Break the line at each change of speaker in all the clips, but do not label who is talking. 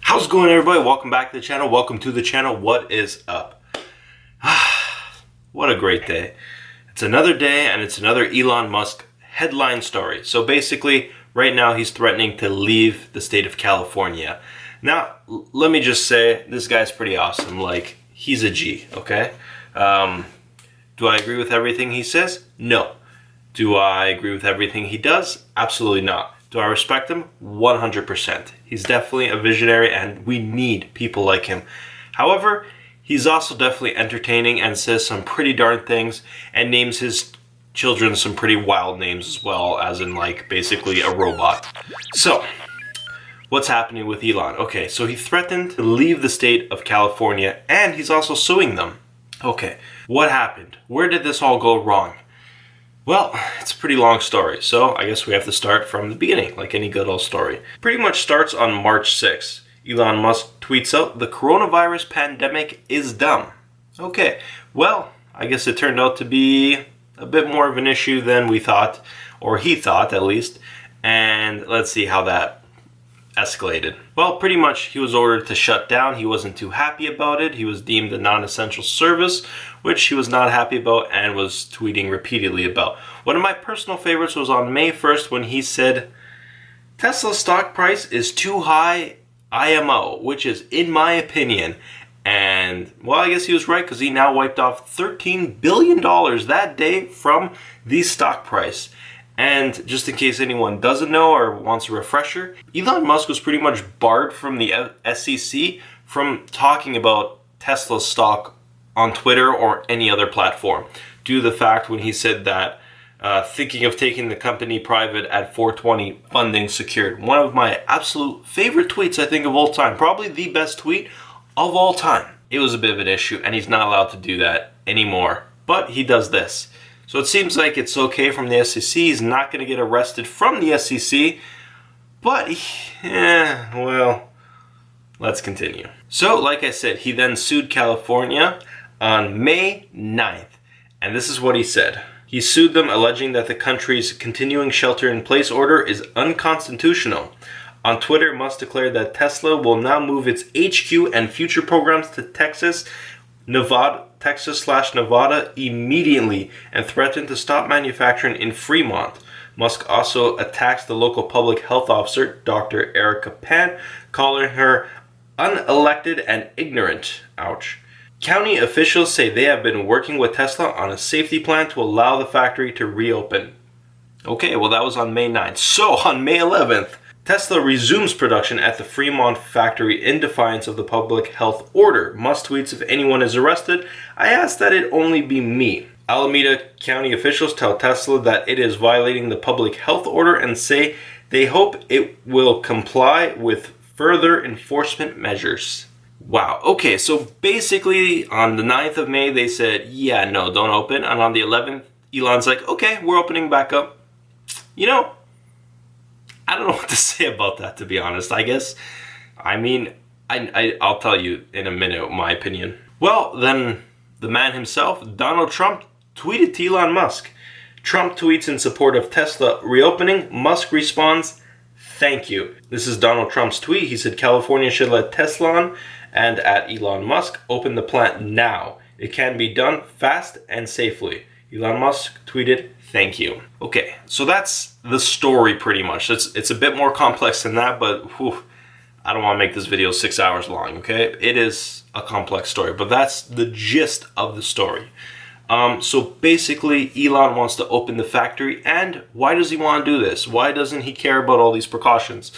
How's it going, everybody? Welcome back to the channel. Welcome to the channel. What is up? What a great day. It's another day and it's another Elon Musk headline story. So basically, right now he's threatening to leave the state of California. Now, let me just say, this guy's pretty awesome. Like, he's a G, okay? Do I agree with everything he says? No. Do I agree with everything he does? Absolutely not. Do I respect him? 100%. He's definitely a visionary and we need people like him. However, he's also definitely entertaining and says some pretty darn things and names his children some pretty wild names as well, as in like basically a robot. So, what's happening with Elon? Okay, so he threatened to leave the state of California and he's also suing them. Okay, what happened? Where did this all go wrong? Well, it's a pretty long story, so I guess we have to start from the beginning, like any good old story. Pretty much starts on March 6th. Elon Musk tweets out, "The coronavirus pandemic is dumb." Okay, well, I guess it turned out to be a bit more of an issue than we thought, or he thought at least, and let's see how that escalated. Well, pretty much he was ordered to shut down. He wasn't too happy about it. He was deemed a non-essential service, which he was not happy about and was tweeting repeatedly about. One of my personal favorites was on May 1st when he said, "Tesla's stock price is too high IMO, which is in my opinion." And, well, I guess he was right because he now wiped off $13 billion that day from the stock price. And just in case anyone doesn't know or wants a refresher, Elon Musk was pretty much barred from the SEC from talking about Tesla's stock on Twitter or any other platform, due to the fact when he said that thinking of taking the company private at 420, funding secured. One of my absolute favorite tweets, I think, of all time. Probably the best tweet of all time. It was a bit of an issue, and he's not allowed to do that anymore. But he does this. So it seems like it's okay from the SEC. He's not going to get arrested from the SEC. But, well, let's continue. So, like I said, he then sued California on May 9th. And this is what he said. He sued them alleging that the country's continuing shelter-in-place order is unconstitutional. On Twitter, Musk declared that Tesla will now move its HQ and future programs to Texas/Nevada immediately and threatened to stop manufacturing in Fremont. Musk also attacks the local public health officer, Dr. Erica Pan, calling her unelected and ignorant. Ouch. County officials say they have been working with Tesla on a safety plan to allow the factory to reopen. Okay, well that was on May 9th. So on May 11th, Tesla resumes production at the Fremont factory in defiance of the public health order. Musk tweets, "If anyone is arrested, I ask that it only be me." Alameda County officials tell Tesla that it is violating the public health order and say they hope it will comply with further enforcement measures. Wow. Okay, so basically on the 9th of May, they said, yeah, no, don't open. And on the 11th, Elon's like, okay, we're opening back up. You know, I don't know what to say about that, to be honest. I guess, I mean, I'll tell you in a minute my opinion. Well, then the man himself, Donald Trump, tweeted to Elon Musk. Trump tweets in support of Tesla reopening. Musk responds, "Thank you." This is Donald Trump's tweet. He said California should let Tesla on, and at Elon Musk, "Open the plant now. It can be done fast and safely." Elon Musk tweeted, "Thank you." Okay, so that's the story pretty much. It's a bit more complex than that, but I don't want to make this video 6 hours long, okay? It is a complex story, but that's the gist of the story. So basically, Elon wants to open the factory, and why does he want to do this? Why doesn't he care about all these precautions?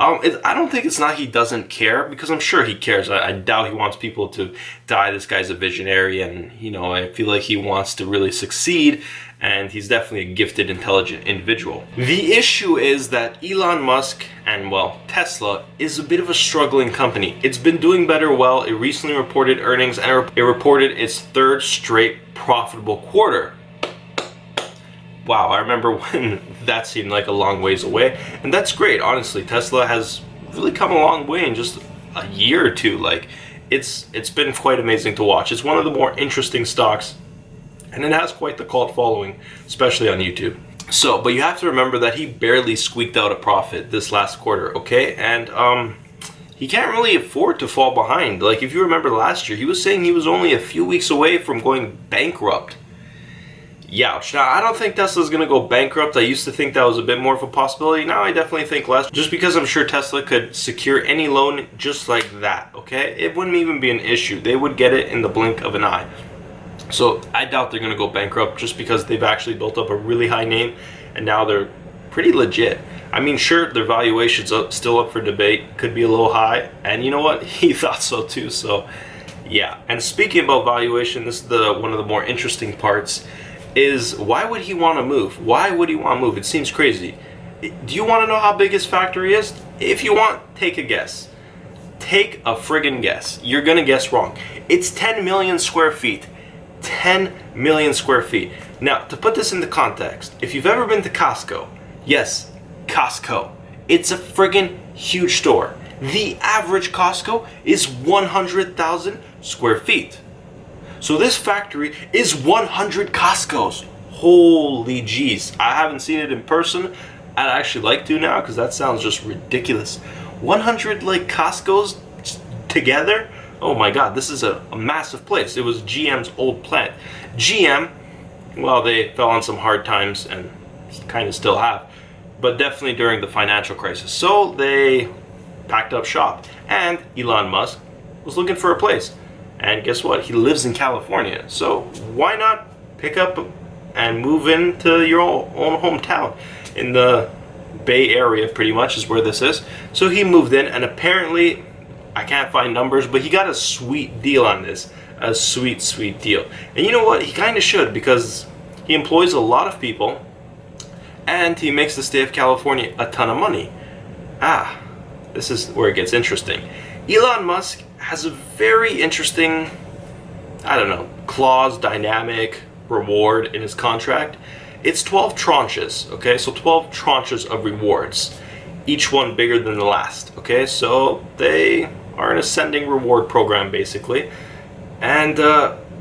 I don't think it's not he doesn't care, because I'm sure he cares. I doubt he wants people to die. This guy's a visionary, and, you know, I feel like he wants to really succeed, and he's definitely a gifted, intelligent individual. The issue is that Elon Musk and, well, Tesla is a bit of a struggling company. It's been doing better. Well, it recently reported earnings, and it reported its third straight profitable quarter. Wow, I remember when that seemed like a long ways away, and that's great. Honestly, Tesla has really come a long way in just a year or two. Like, it's been quite amazing to watch. It's one of the more interesting stocks, and it has quite the cult following, especially on YouTube. So, but you have to remember that he barely squeaked out a profit this last quarter, okay? And he can't really afford to fall behind. Like, if you remember last year, he was saying he was only a few weeks away from going bankrupt. Youch. Now, I don't think Tesla's going to go bankrupt. I used to think that was a bit more of a possibility. Now I definitely think less, just because I'm sure Tesla could secure any loan just like that, okay? It wouldn't even be an issue. They would get it in the blink of an eye. So I doubt they're going to go bankrupt, just because they've actually built up a really high name, and now they're pretty legit. I mean, sure, their valuation's still up for debate. Could be a little high. And you know what? He thought so too. So, yeah. And speaking about valuation, this is one of the more interesting parts. Is why would he want to move? Why would he want to move? It seems crazy. Do you want to know how big his factory is? If you want, take a guess. Take a friggin' guess. You're going to guess wrong. It's 10 million square feet. 10 million square feet. Now, to put this into context, if you've ever been to Costco, yes, Costco, it's a friggin' huge store. The average Costco is 100,000 square feet. So this factory is 100 Costcos. Holy jeez. I haven't seen it in person. I'd actually like to now, because that sounds just ridiculous. 100 like Costcos together? Oh my god, this is a massive place. It was GM's old plant. GM, well, they fell on some hard times and kind of still have, but definitely during the financial crisis. So they packed up shop, and Elon Musk was looking for a place. And guess what? He lives in California. So why not pick up and move into your own hometown? In the Bay Area, pretty much, is where this is. So he moved in, and apparently, I can't find numbers, but he got a sweet deal on this. A sweet, sweet deal. And you know what? He kind of should, because he employs a lot of people, and he makes the state of California a ton of money. This is where it gets interesting. Elon Musk has a very interesting, clause, dynamic, reward in his contract. It's 12 tranches, okay? So 12 tranches of rewards, each one bigger than the last, okay? So they are an ascending reward program, basically. And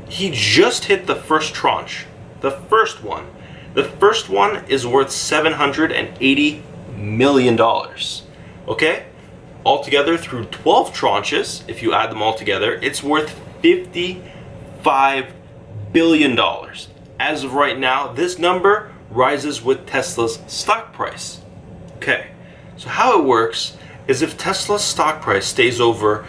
he just hit the first tranche, the first one. The first one is worth $780 million, okay? Altogether, through 12 tranches, if you add them all together, it's worth $55 billion. As of right now, this number rises with Tesla's stock price. Okay, so how it works is if Tesla's stock price stays over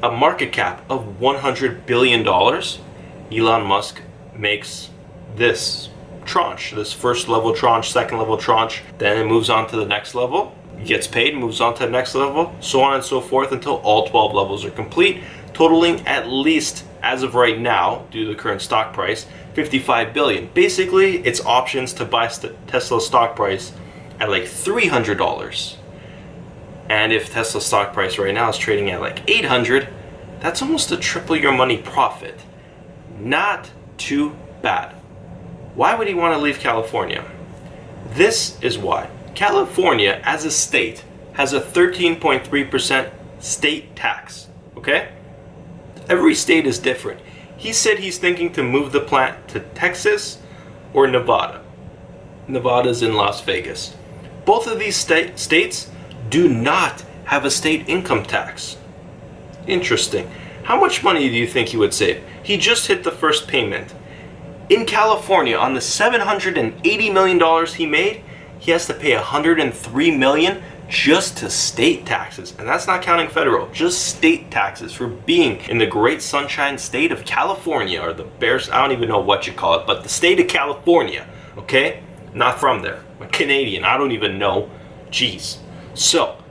a market cap of $100 billion, Elon Musk makes this tranche, this first level tranche, second level tranche, then it moves on to the next level. Gets paid, moves on to the next level, so on and so forth until all 12 levels are complete, totaling at least, as of right now, due to the current stock price, $55 billion. Basically, it's options to buy Tesla's stock price at like $300. And if Tesla's stock price right now is trading at like $800, that's almost a triple your money profit. Not too bad. Why would he want to leave California? This is why. California, as a state, has a 13.3% state tax, okay? Every state is different. He said he's thinking to move the plant to Texas or Nevada. Nevada's in Las Vegas. Both of these states do not have a state income tax. Interesting. How much money do you think he would save? He just hit the first payment. In California, on the $780 million he made, he has to pay $103 million just to state taxes. And that's not counting federal, just state taxes for being in the great sunshine state of California, or the Bears, I don't even know what you call it, but the state of California, okay? Not from there. I'm a Canadian, I don't even know. Jeez. So,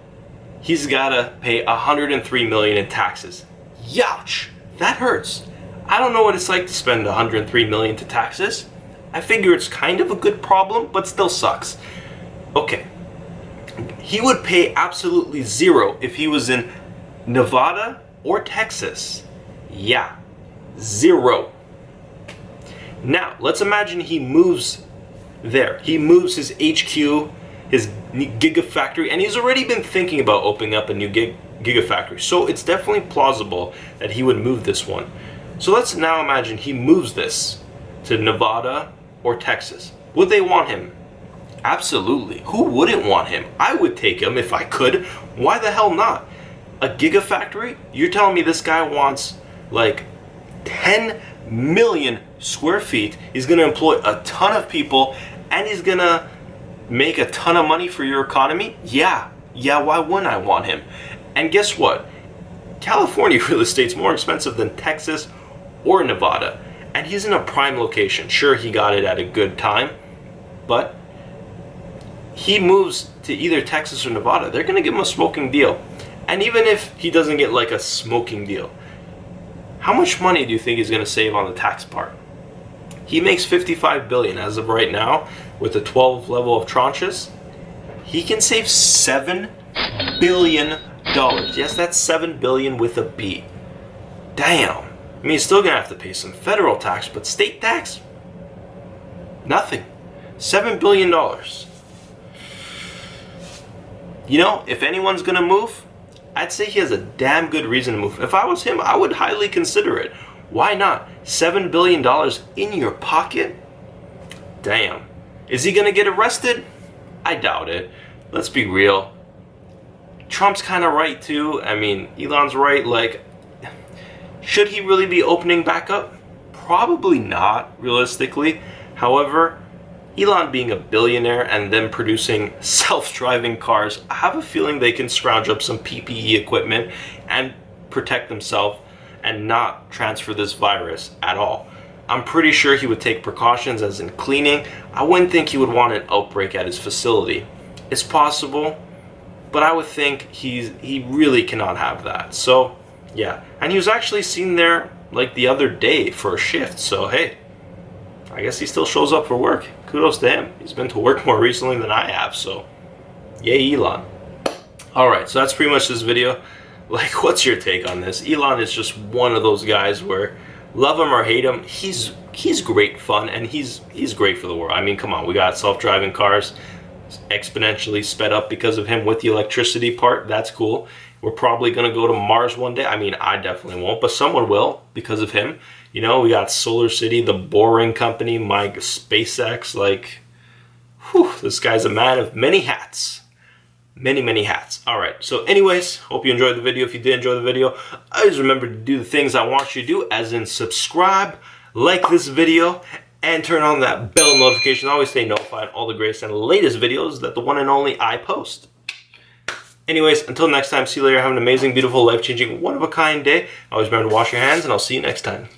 he's gotta pay $103 million in taxes. Youch! That hurts. I don't know what it's like to spend $103 million to taxes. I figure it's kind of a good problem, but still sucks. Okay. He would pay absolutely zero if he was in Nevada or Texas. Yeah. Zero. Now, let's imagine he moves there. He moves his HQ, his gigafactory, and he's already been thinking about opening up a new gigafactory. So it's definitely plausible that he would move this one. So let's now imagine he moves this to Nevada or Texas. Would they want him? Absolutely. Who wouldn't want him? I would take him if I could. Why the hell not? A gigafactory? You're telling me this guy wants like 10 million square feet. He's going to employ a ton of people, and he's going to make a ton of money for your economy? Yeah, why wouldn't I want him? And guess what? California real estate's more expensive than Texas or Nevada, and he's in a prime location. Sure, he got it at a good time, but he moves to either Texas or Nevada, they're going to give him a smoking deal. And even if he doesn't get like a smoking deal, how much money do you think he's going to save on the tax part? He makes $55 billion as of right now with the 12 level of tranches. He can save $7 billion. Yes, that's $7 billion with a B. Damn. I mean, he's still going to have to pay some federal tax, but state tax? Nothing. $7 billion. You know, if anyone's going to move, I'd say he has a damn good reason to move. If I was him, I would highly consider it. Why not? $7 billion in your pocket? Damn. Is he going to get arrested? I doubt it. Let's be real. Trump's kind of right too. I mean, Elon's right. Like, should he really be opening back up? Probably not, realistically. However, Elon being a billionaire and them producing self-driving cars, I have a feeling they can scrounge up some PPE equipment and protect themselves and not transfer this virus at all. I'm pretty sure he would take precautions as in cleaning. I wouldn't think he would want an outbreak at his facility. It's possible, but I would think he really cannot have that. So, yeah. And he was actually seen there like the other day for a shift. So, hey, I guess he still shows up for work. Kudos to him. He's been to work more recently than I have, so yay, Elon. Alright, so that's pretty much this video. Like, what's your take on this? Elon is just one of those guys where, love him or hate him, he's great fun, and he's great for the world. I mean, come on, we got self-driving cars exponentially sped up because of him with the electricity part. That's cool. We're probably going to go to Mars one day. I mean, I definitely won't, but someone will because of him. You know, we got Solar City, the Boring Company, my SpaceX. Like, whew, this guy's a man of many hats. Many hats. Alright, so anyways, hope you enjoyed the video. If you did enjoy the video, always remember to do the things I want you to do, as in subscribe, like this video, and turn on that bell notification. Always stay notified all the greatest and latest videos that the one and only I post. Anyways, until next time, see you later. Have an amazing, beautiful, life-changing, one-of-a-kind day. Always remember to wash your hands, and I'll see you next time.